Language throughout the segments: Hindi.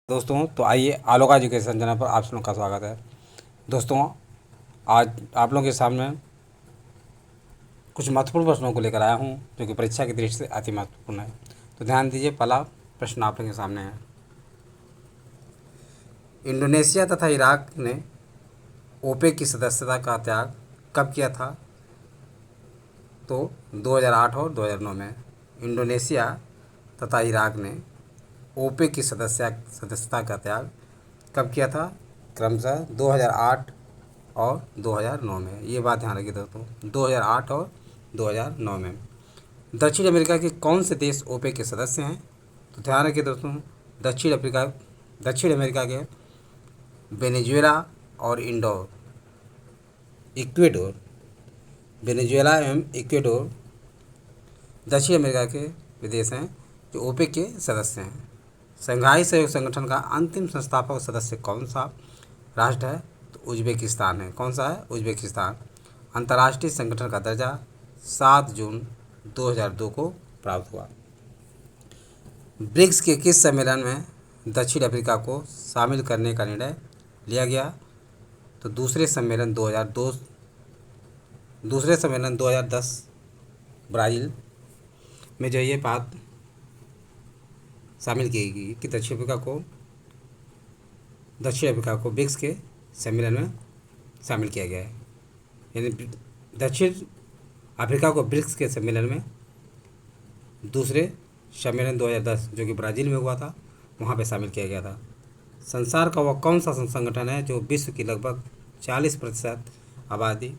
दोस्तों, तो आइए आलोक एजुकेशन चैनल पर आप सबों का स्वागत है। दोस्तों, आज आप लोगों के सामने कुछ महत्वपूर्ण प्रश्नों को लेकर आया हूं जो कि परीक्षा की दृष्टि से अति महत्वपूर्ण है। तो ध्यान दीजिए, पहला प्रश्न आप लोगों के सामने है। इंडोनेशिया तथा इराक ने ओपेक की सदस्यता का त्याग कब किया था? तो 2008 और 2009 में इंडोनेशिया तथा इराक ने ओपेक की सदस्यता का त्याग कब किया था? क्रमशः 2008 और 2009 में। ये बात ध्यान रखिए दोस्तों, 2008 और 2009 में। दक्षिण अमेरिका के कौन से देश ओपेक के सदस्य हैं? तो ध्यान रखिए दोस्तों, दक्षिण अमेरिका के वेनेजुएला और इक्वेडोर, वेनेजुएला एवं इक्वेडोर दक्षिण अमेरिका के विदेश हैं जो ओपेक के सदस्य हैं। शंघाई सहयोग संगठन का अंतिम संस्थापक सदस्य कौन सा राष्ट्र है? तो उज्बेकिस्तान है। कौन सा है? उज्बेकिस्तान। अंतर्राष्ट्रीय संगठन का दर्जा 7 जून 2002 को प्राप्त हुआ। ब्रिक्स के किस सम्मेलन में दक्षिण अफ्रीका को शामिल करने का निर्णय लिया गया? तो दूसरे सम्मेलन 2010 ब्राज़ील में जो ये बात शामिल की गई कि दक्षिण अफ्रीका को ब्रिक्स के सम्मेलन में शामिल किया गया है। यानी दक्षिण अफ्रीका को ब्रिक्स के सम्मेलन में दूसरे सम्मेलन 2010 जो कि ब्राज़ील में हुआ था, वहाँ पे शामिल किया गया था। संसार का वह कौन सा संगठन है जो विश्व की लगभग 40% आबादी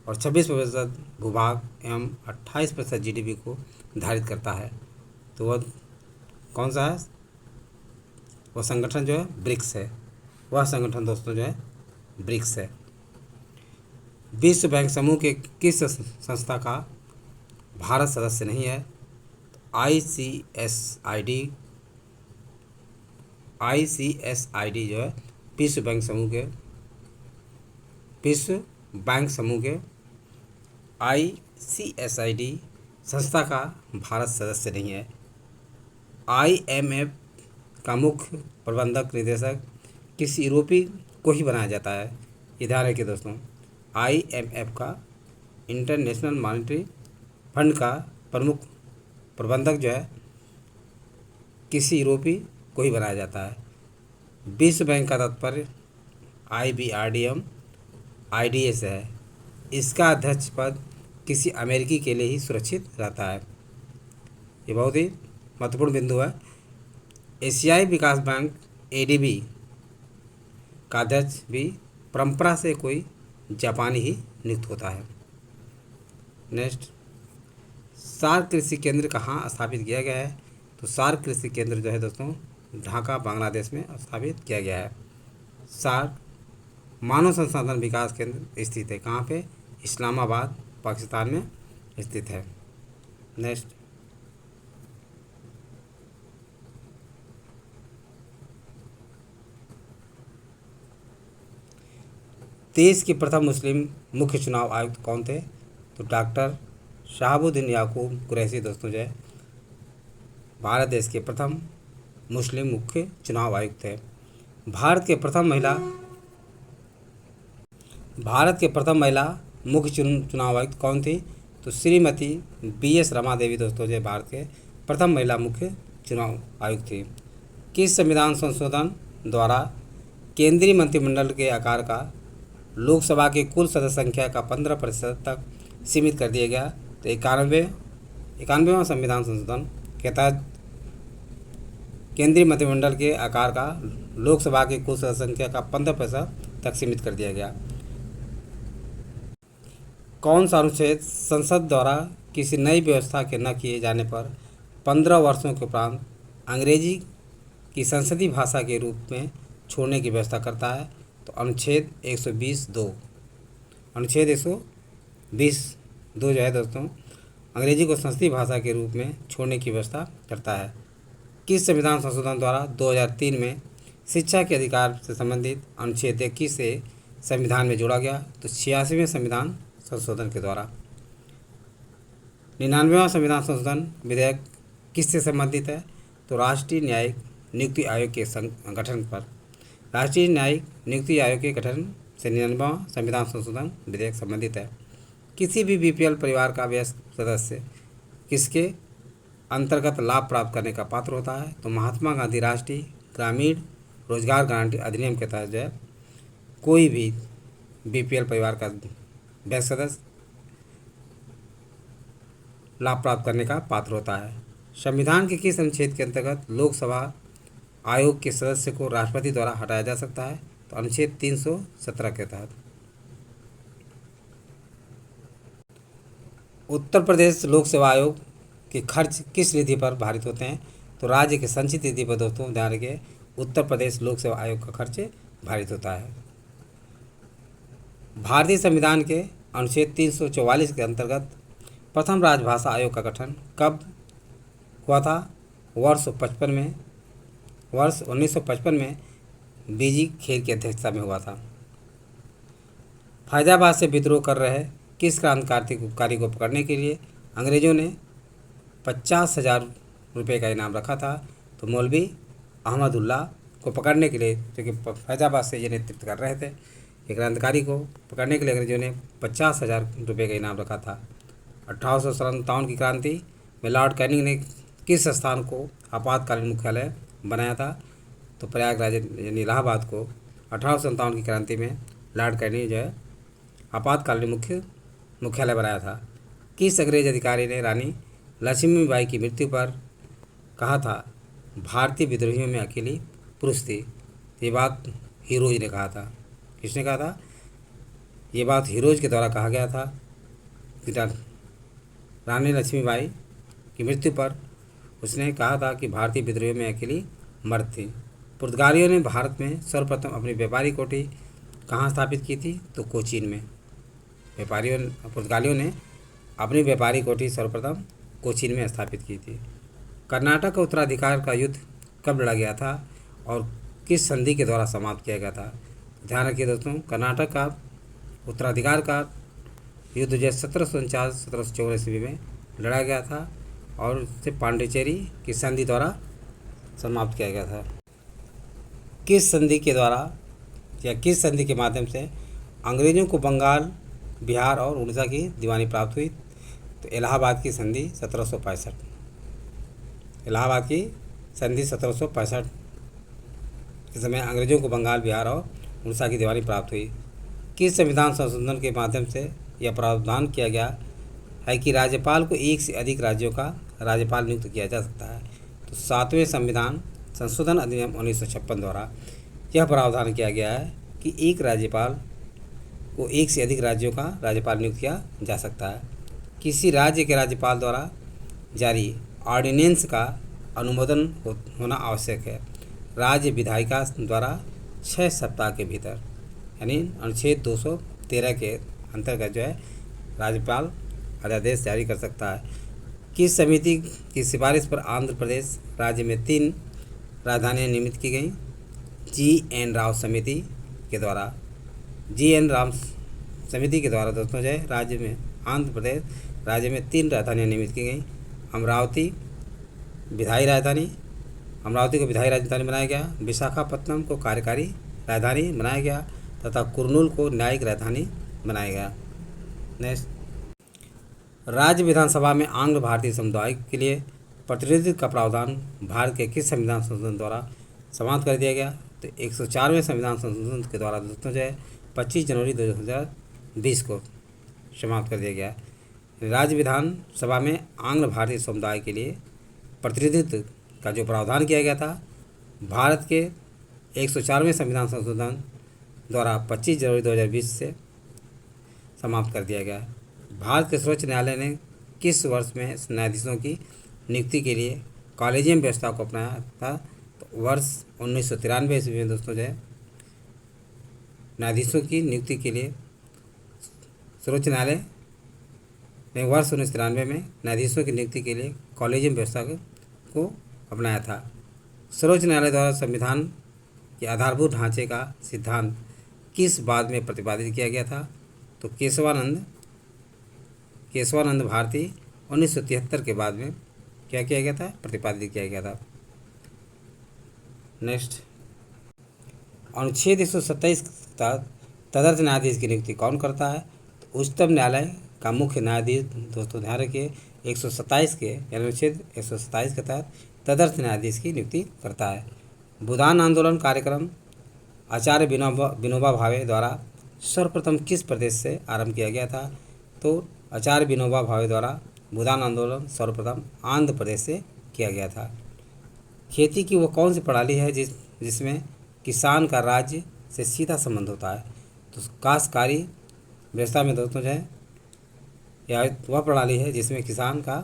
और 26% भूभाग एवं 28% जीडीपी को धारित करता है? तो वह कौन सा है? वह संगठन जो है ब्रिक्स है। वह संगठन दोस्तों जो है ब्रिक्स है। विश्व बैंक समूह के किस संस्था का भारत सदस्य नहीं है? आईसीएसआईडी जो है विश्व बैंक समूह के आईसीएसआईडी संस्था का भारत सदस्य नहीं है। आईएमएफ का मुख्य प्रबंधक निदेशक किस यूरोपीय को ही बनाया जाता है? ये ध्यान रखिए दोस्तों, आईएमएफ का इंटरनेशनल मॉनेटरी फंड का प्रमुख प्रबंधक जो है किसी यूरोपीय को ही बनाया जाता है। विश्व बैंक का तात्पर्य IBRDM IDS है। इसका अध्यक्ष पद किसी अमेरिकी के लिए ही सुरक्षित रहता है। ये बहुत ही महत्वपूर्ण बिंदु है। एशियाई विकास बैंक ADB का अध्यक्ष भी परंपरा से कोई जापानी ही नियुक्त होता है। नेक्स्ट, सार्क कृषि केंद्र कहाँ स्थापित किया गया है? तो सार्क कृषि केंद्र जो है दोस्तों ढाका बांग्लादेश में स्थापित किया गया है। सार्क मानव संसाधन विकास केंद्र स्थित है कहाँ पे? इस्लामाबाद पाकिस्तान में स्थित है। नेक्स्ट, देश के प्रथम मुस्लिम मुख्य चुनाव आयुक्त कौन थे? तो डॉक्टर शहाबुद्दीन याकूब कुरैशी दोस्तों जो है भारत देश के प्रथम मुस्लिम मुख्य चुनाव आयुक्त थे। भारत के प्रथम महिला मुख्य चुनाव आयुक्त कौन थी? तो श्रीमती BS रमा देवी दोस्तों जो भारत के प्रथम महिला मुख्य चुनाव आयुक्त थी। किस संविधान संशोधन द्वारा केंद्रीय मंत्रिमंडल के आकार का लोकसभा की कुल सदस्य संख्या का 15% तक सीमित कर दिया गया? तो 91वां संविधान संशोधन के तहत केंद्रीय मंत्रिमंडल के आकार का लोकसभा की कुल सदस्य संख्या का 15% तक सीमित कर दिया गया। कौन सा अनुच्छेद संसद द्वारा किसी नई व्यवस्था के न किए जाने पर 15 वर्षों के उपरांत अंग्रेजी की संसदीय भाषा के रूप में छोड़ने की व्यवस्था करता है? तो अनुच्छेद 120(2) जो है दोस्तों अंग्रेजी को संसदीय भाषा के रूप में छोड़ने की व्यवस्था करता है। किस संविधान संशोधन द्वारा 2003 में शिक्षा के अधिकार से संबंधित अनुच्छेद 21 से संविधान में जोड़ा गया? तो 86वें संविधान संशोधन के द्वारा। 99वां संविधान संशोधन विधेयक किससे संबंधित है? तो राष्ट्रीय न्यायिक नियुक्ति आयोग के गठन पर। राष्ट्रीय न्यायिक नियुक्ति आयोग के गठन से 99वां संविधान संशोधन विधेयक संबंधित है। किसी भी बीपीएल परिवार का वयस्क सदस्य किसके अंतर्गत लाभ प्राप्त करने का पात्र होता है? तो महात्मा गांधी राष्ट्रीय ग्रामीण रोजगार गारंटी अधिनियम के तहत जो है कोई भी बीपीएल परिवार का वयस्क सदस्य लाभ प्राप्त करने का पात्र होता है। संविधान के किस अनुच्छेद के अंतर्गत लोकसभा आयोग के सदस्य को राष्ट्रपति द्वारा हटाया जा सकता है? तो अनुच्छेद 317 के तहत। उत्तर प्रदेश लोक सेवा आयोग के खर्च किस निधि पर भारित होते हैं? तो राज्य के संचित निधि पर दोस्तों ध्यान रखिए, उत्तर प्रदेश लोक सेवा आयोग का खर्च भारित होता है। भारतीय संविधान के अनुच्छेद 344 के अंतर्गत प्रथम राजभाषा आयोग का गठन कब हुआ था? वर्ष 1955 में बीजी खेर की अध्यक्षता में हुआ था। फैजाबाद से विद्रोह कर रहे किस क्रांतिकारी को पकड़ने के लिए अंग्रेजों ने 50,000 रुपये का इनाम रखा था? तो मौलवी अहमदुल्ला को पकड़ने के लिए, क्योंकि फैजाबाद से ये नेतृत्व कर रहे थे, एक क्रांतिकारी को पकड़ने के लिए अंग्रेजों ने 50,000 रुपये का इनाम रखा था। 1857 की क्रांति में लॉर्ड कैनिंग ने किस स्थान को आपातकालीन मुख्यालय बनाया था? तो प्रयागराज यानी इलाहाबाद को 1857 की क्रांति में लॉर्ड कैनिंग जो है आपातकालीन मुख्यालय बनाया था। किस अंग्रेज अधिकारी ने रानी लक्ष्मीबाई की मृत्यु पर कहा था भारतीय विद्रोहियों में अकेली पुरुष थी? ये बात हीरोज ने कहा था। किसने कहा था? ये बात हीरोज के द्वारा कहा गया था कि रानी लक्ष्मीबाई की मृत्यु पर उसने कहा था कि भारतीय विद्रोहियों में अकेली मर्द थी। पुर्तगालियों ने भारत में सर्वप्रथम अपनी व्यापारी कोठी कहाँ स्थापित की थी? तो कोचीन में। पुर्तगालियों ने अपनी व्यापारी कोठी सर्वप्रथम कोचीन में स्थापित की थी। कर्नाटक का उत्तराधिकार का युद्ध कब लड़ा गया था और किस संधि के द्वारा समाप्त किया गया था? ध्यान रखिए दोस्तों, कर्नाटक का उत्तराधिकार का युद्ध जो 1749-1754 ईस्वी में लड़ा गया था और इसे पांडिचेरी की संधि द्वारा समाप्त किया गया था। किस संधि के द्वारा या किस संधि के माध्यम से अंग्रेजों को बंगाल, बिहार और उड़ीसा की दीवानी प्राप्त हुई? तो इलाहाबाद की संधि 1765। इलाहाबाद की संधि 1765 के समय अंग्रेजों को बंगाल, बिहार और उड़ीसा की दीवानी प्राप्त हुई। किस संविधान संशोधन के माध्यम से यह प्रावधान किया गया है कि राज्यपाल को एक से अधिक राज्यों का राज्यपाल नियुक्त किया जा सकता है? तो 7वें संविधान संशोधन अधिनियम 1956 द्वारा यह प्रावधान किया गया है कि एक राज्यपाल को एक से अधिक राज्यों का राज्यपाल नियुक्त किया जा सकता है। किसी राज्य के राज्यपाल द्वारा जारी ऑर्डिनेंस का अनुमोदन होना आवश्यक है राज्य विधायिका द्वारा 6 सप्ताह के भीतर, यानी अनुच्छेद 213 के अंतर्गत जो है राज्यपाल अध्यादेश जारी कर सकता है। किस समिति की सिफारिश पर आंध्र प्रदेश राज्य में 3 राजधानियाँ निर्मित की गईं? जी.एन. राव समिति के द्वारा। जी.एन. राव समिति के द्वारा दोस्तों जो है राज्य में आंध्र प्रदेश राज्य में 3 राजधानियाँ निर्मित की गईं। अमरावती विधायी राजधानी, अमरावती को विधायी राजधानी बनाया गया। विशाखापत्तनम को कार्यकारी राजधानी बनाया गया तथा कुर्नूल को न्यायिक राजधानी बनाया गया। नेक्स्ट, राज्य विधानसभा में आंग्ल भारतीय समुदाय के लिए प्रतिनिधित्व का प्रावधान भारत के किस संविधान संशोधन द्वारा समाप्त कर दिया गया? तो 104वें संविधान संशोधन के द्वारा दोस्तों जो है 25 जनवरी 2020 को समाप्त कर दिया गया। राज्य विधानसभा में आंग्ल भारतीय समुदाय के लिए प्रतिनिधित्व का जो प्रावधान किया गया था भारत के 104वें संविधान संशोधन द्वारा 25 जनवरी 2020 से समाप्त कर दिया गया। भारत के सर्वोच्च न्यायालय ने किस वर्ष में न्यायाधीशों की नियुक्ति के लिए कॉलेजियम व्यवस्था को अपनाया था? तो वर्ष 1993 ईस्वी में दोस्तों जो है न्यायाधीशों की नियुक्ति के लिए सर्वोच्च न्यायालय ने वर्ष 1993 में न्यायाधीशों की नियुक्ति के लिए कॉलेजियम व्यवस्था को अपनाया था। सर्वोच्च न्यायालय द्वारा संविधान के आधारभूत ढांचे का सिद्धांत किस बाद में प्रतिपादित किया गया था? तो केशवानंद भारती 1973 के बाद में क्या किया गया था? प्रतिपादित किया गया था। नेक्स्ट, अनुच्छेद 127 के तहत तदर्थ न्यायाधीश की नियुक्ति कौन करता है? उच्चतम न्यायालय का मुख्य न्यायाधीश, दोस्तों ध्यान रखिए, 127 के यानी अनुच्छेद 127 के तहत तदर्थ न्यायाधीश की नियुक्ति करता है। भूदान आंदोलन कार्यक्रम आचार्य विनोबा भावे द्वारा सर्वप्रथम किस प्रदेश से आरंभ किया गया था? तो आचार्य विनोबा भावे द्वारा भूदान आंदोलन सर्वप्रथम आंध्र प्रदेश से किया गया था। खेती की वो कौन सी प्रणाली है जिसमें किसान का राज्य से सीधा संबंध होता है? तो काश्तकारी व्यवस्था में दोस्तों जो है यह वह प्रणाली है जिसमें किसान का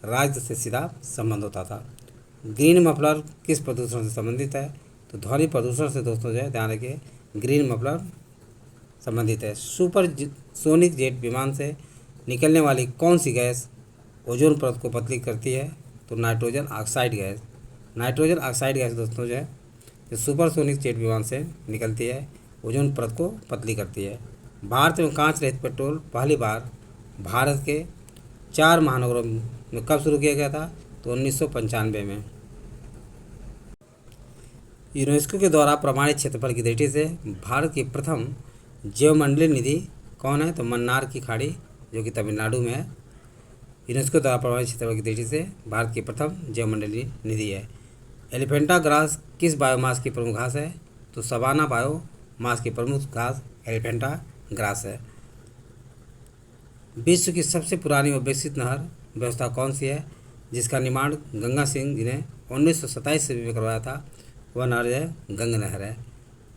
राज्य से सीधा संबंध होता था। ग्रीन मफलर किस प्रदूषण से संबंधित है? तो ध्वनि प्रदूषण से दोस्तों जो है ध्यान रखिए, ग्रीन मफलर संबंधित है। सुपरसोनिक जेट विमान से निकलने वाली कौन सी गैस ओजोन परत को पतली करती है? तो nitrogen oxide gas. Nitrogen oxide gas दोस्तों जो है जो सुपरसोनिक जेट विमान से निकलती है ओजोन परत को पतली करती है। भारत में कांच रहित पेट्रोल पहली बार भारत के 4 महानगरों में कब शुरू किया गया था? तो 1995 में। यूनेस्को के द्वारा प्रमाणित क्षेत्रफल की दृष्टि से भारत की प्रथम जैवमंडलीय निधि कौन है? तो मन्नार की खाड़ी जो कि तमिलनाडु में है। यूनेस्को द्वारा प्रमाणित क्षेत्रफल की दृष्टि से भारत की प्रथम जैवमंडलीय निधि है। एलिफेंटा ग्रास किस बायोमास की प्रमुख घास है? तो सवाना बायोमास की प्रमुख घास एलिफेंटा ग्रास है। विश्व की सबसे पुरानी और विकसित नहर व्यवस्था कौन सी है जिसका निर्माण गंगा सिंह जी ने 1927 ईस्वी में करवाया था? वह नहर है गंगा नहर है।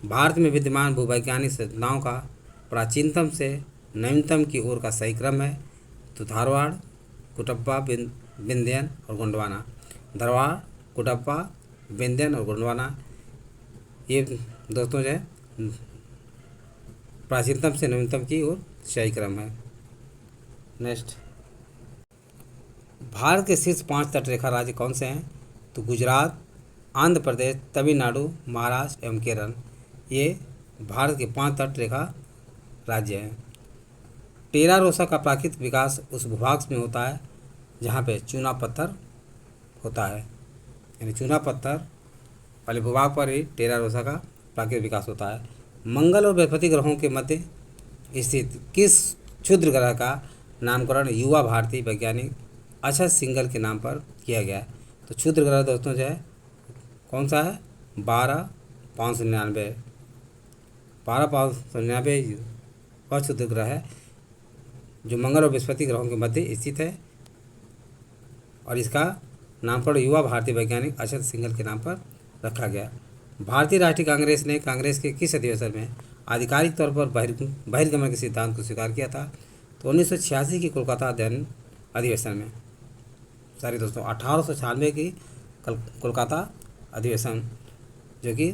भारत में विद्यमान भूवैज्ञानिक संरचनाओं का प्राचीनतम से नवीनतम की ओर का सही क्रम है? तो धारवाड़, कुटप्पा, विंध्यन और गोंडवाना। धारवाड़, कुटप्पा, विंध्यन और गोंडवाना ये दोस्तों जो है प्राचीनतम से नवीनतम की ओर सही क्रम है। नेक्स्ट, भारत के शीर्ष 5 तटरेखा राज्य कौन से हैं? तो गुजरात, आंध्र प्रदेश, तमिलनाडु, महाराष्ट्र एवं केरल ये भारत के 5 तटरेखा राज्य हैं। टेरा रोसा का प्राकृतिक विकास उस भूभाग में होता है जहाँ पे चूना पत्थर होता है, यानी चूना पत्थर वाले भूभाग पर ही टेरा रोसा का प्राकृतिक विकास होता है। मंगल और बृहस्पति ग्रहों के मध्य स्थित किस क्षुद्र ग्रह का नामकरण युवा भारतीय वैज्ञानिक अक्षत सिंघल के नाम पर किया गया है? तो क्षुद्र ग्रह दोस्तों जो है कौन सा है? 12,599 वह क्षुद्र ग्रह है जो मंगल और बृहस्पति ग्रहों के मध्य स्थित है और इसका नामकरण युवा भारतीय वैज्ञानिक अक्षत सिंघल के नाम पर रखा गया। भारतीय राष्ट्रीय कांग्रेस ने कांग्रेस के किस अधिवेशन में आधिकारिक तौर पर बहिर्गमन के सिद्धांत को स्वीकार किया था? तो 1986 की कोलकाता अध्ययन अधिवेशन में। सॉरी दोस्तों, 1896 की कोलकाता अधिवेशन जो कि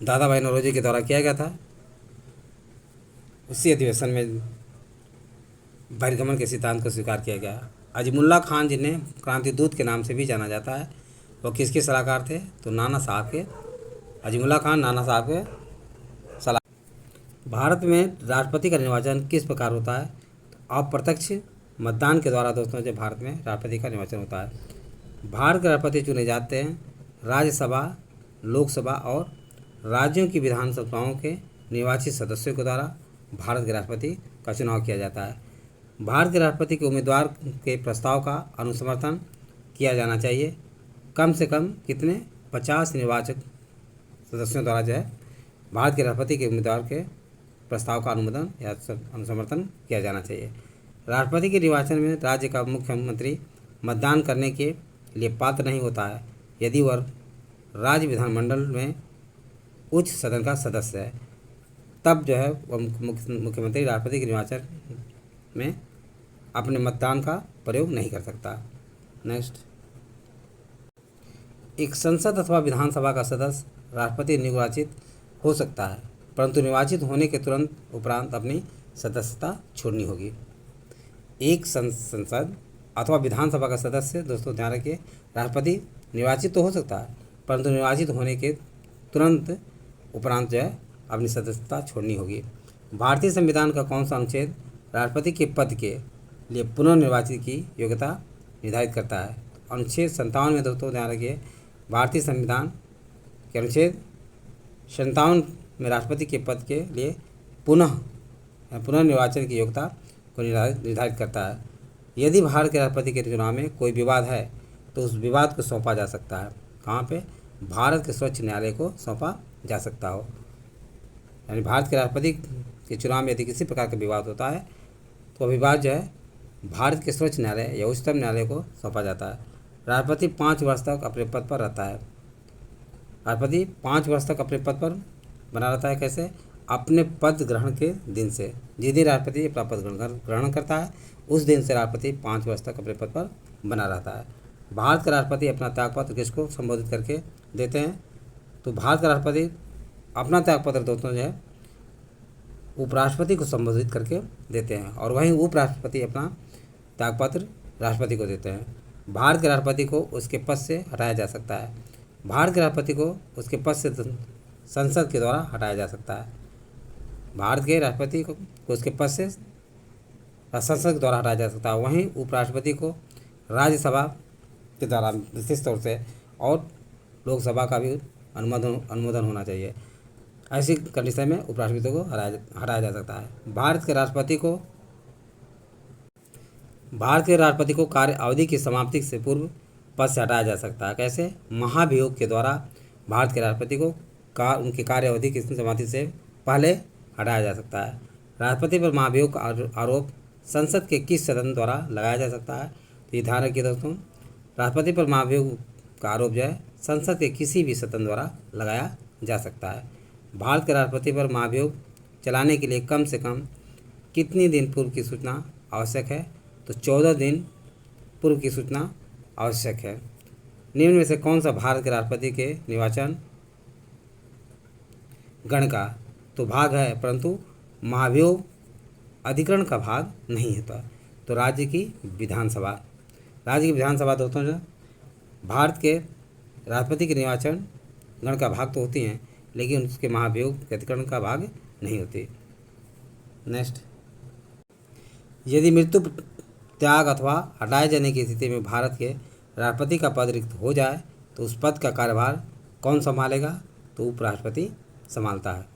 दादा भाई नौरोजी के द्वारा किया गया था, उसी अधिवेशन में बहिर्गमन के सिद्धांत को स्वीकार किया गया। अजमुल्ला खान जिन्हें क्रांति दूत के नाम से भी जाना जाता है वो किसके सलाहकार थे? तो नाना साहब के, अजमुल्ला खान नाना साहब के सलाह। भारत में राष्ट्रपति का निर्वाचन किस प्रकार होता है? तो अप्रत्यक्ष मतदान के द्वारा दोस्तों जो भारत में राष्ट्रपति का निर्वाचन होता है। भारत के राष्ट्रपति चुने जाते हैं राज्यसभा, लोकसभा और राज्यों की विधानसभाओं के निर्वाचित सदस्यों के द्वारा भारत के राष्ट्रपति का चुनाव किया जाता है। भारत के राष्ट्रपति के उम्मीदवार के प्रस्ताव का अनुसमर्थन किया जाना चाहिए कम से कम कितने? 50 निर्वाचक सदस्यों द्वारा जो है भारत के राष्ट्रपति के उम्मीदवार के प्रस्ताव का अनुमोदन या अनुसमर्थन किया जाना चाहिए। राष्ट्रपति के निर्वाचन में राज्य का मुख्यमंत्री मतदान करने के लिए पात्र नहीं होता है यदि वह राज्य विधानमंडल में उच्च सदन का सदस्य है, तब जो है वह मुख्यमंत्री राष्ट्रपति के निर्वाचन में अपने मतदान का प्रयोग नहीं कर सकता। नेक्स्ट, एक संसद अथवा विधानसभा का सदस्य राष्ट्रपति निर्वाचित हो सकता है परंतु निर्वाचित होने के तुरंत उपरांत अपनी सदस्यता छोड़नी होगी। एक संसद अथवा विधानसभा का सदस्य दोस्तों ध्यान रखिए, राष्ट्रपति निर्वाचित तो हो सकता है परंतु निर्वाचित होने के तुरंत उपरांत जो है अपनी सदस्यता छोड़नी होगी। भारतीय संविधान का कौन सा अनुच्छेद राष्ट्रपति के पद के लिए पुनर्निर्वाचित की योग्यता निर्धारित करता है? अनुच्छेद 57 में दोस्तों ध्यान रखिए, भारतीय संविधान के अनुच्छेद 57 में राष्ट्रपति के पद के लिए पुनः निर्वाचन की योग्यता को निर्धारित करता है। यदि भारत के राष्ट्रपति के चुनाव में कोई विवाद है तो उस विवाद को सौंपा जा सकता है। कहाँ पे? भारत के सर्वोच्च न्यायालय को सौंपा जा सकता हो। यानी भारत के राष्ट्रपति के चुनाव में यदि किसी प्रकार का विवाद होता है तो विवाद जो है भारत के सर्वोच्च न्यायालय या उच्चतम न्यायालय को सौंपा जाता है। राष्ट्रपति 5 वर्ष तक अपने पद पर रहता है। राष्ट्रपति 5 वर्ष तक अपने पद पर बना रहता है। कैसे? अपने पद ग्रहण के दिन से। जिस दिन राष्ट्रपति अपना पद ग्रहण करता है उस दिन से राष्ट्रपति 5 वर्ष तक अपने पद पर बना रहता है। भारत का राष्ट्रपति अपना त्यागपत्र किसको संबोधित करके देते हैं? तो भारत का राष्ट्रपति अपना त्यागपत्र दोस्तों जो है उपराष्ट्रपति को संबोधित करके देते हैं और वहीं उपराष्ट्रपति अपना त्यागपत्र राष्ट्रपति को देते हैं। भारत के राष्ट्रपति को उसके पद से हटाया जा सकता है। भारत के राष्ट्रपति को उसके पद से संसद के द्वारा हटाया जा सकता है। भारत के राष्ट्रपति को उसके पद से संसद के द्वारा हटाया जा सकता है। वहीं उपराष्ट्रपति को राज्यसभा के द्वारा विशेष तौर से और लोकसभा का भी अनुमोदन होना चाहिए। ऐसी कंडीशन में उपराष्ट्रपति को हटाया जा सकता है। भारत के राष्ट्रपति को कार्य अवधि की समाप्ति से पूर्व पद से हटाया जा सकता है। कैसे? महाभियोग के द्वारा भारत के राष्ट्रपति को उनकी कार्य अवधि की समाप्ति से पहले हटाया जा सकता है। राष्ट्रपति पर महाभियोग का आरोप संसद के किस सदन द्वारा लगाया जा सकता है? तो ये ध्यान रखिए दोस्तों, राष्ट्रपति पर महाभियोग का आरोप जो है संसद के किसी भी सदन द्वारा लगाया जा सकता है। भारत के राष्ट्रपति पर महाभियोग चलाने के लिए कम से कम कितने दिन पूर्व की सूचना आवश्यक है? तो 14 दिन पूर्व की सूचना आवश्यक है। निम्न में से कौन सा भारत के राष्ट्रपति के निर्वाचन गण का तो भाग है परंतु महाभियोग अधिकरण का भाग नहीं होता? तो राज्य की विधानसभा दोस्तों जो भारत के राष्ट्रपति के निर्वाचन गण का भाग तो होती हैं लेकिन उसके महाभियोग के अधिकरण का भाग नहीं होती। नेक्स्ट, यदि मृत्यु, त्याग अथवा हटाए जाने की स्थिति में भारत के राष्ट्रपति का पद रिक्त हो जाए तो उस पद का कार्यभार कौन संभालेगा? तो उपराष्ट्रपति संभालता है।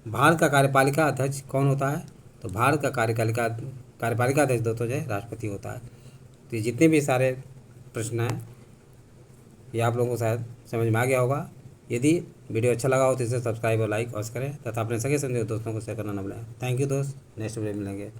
भारत का कार्यपालिका अध्यक्ष कौन होता है? तो भारत का कार्यपालिका अध्यक्ष दोस्तों जो है राष्ट्रपति होता है। तो ये जितने भी सारे प्रश्न हैं ये आप लोगों को शायद समझ में आ गया होगा। यदि वीडियो अच्छा लगा हो तो इसे सब्सक्राइब और लाइक अवश्य करें तथा अपने सगे संबंधी दोस्तों को शेयर करना न भूलें। थैंक यू दोस्त, नेक्स्ट वीडियो मिलेंगे।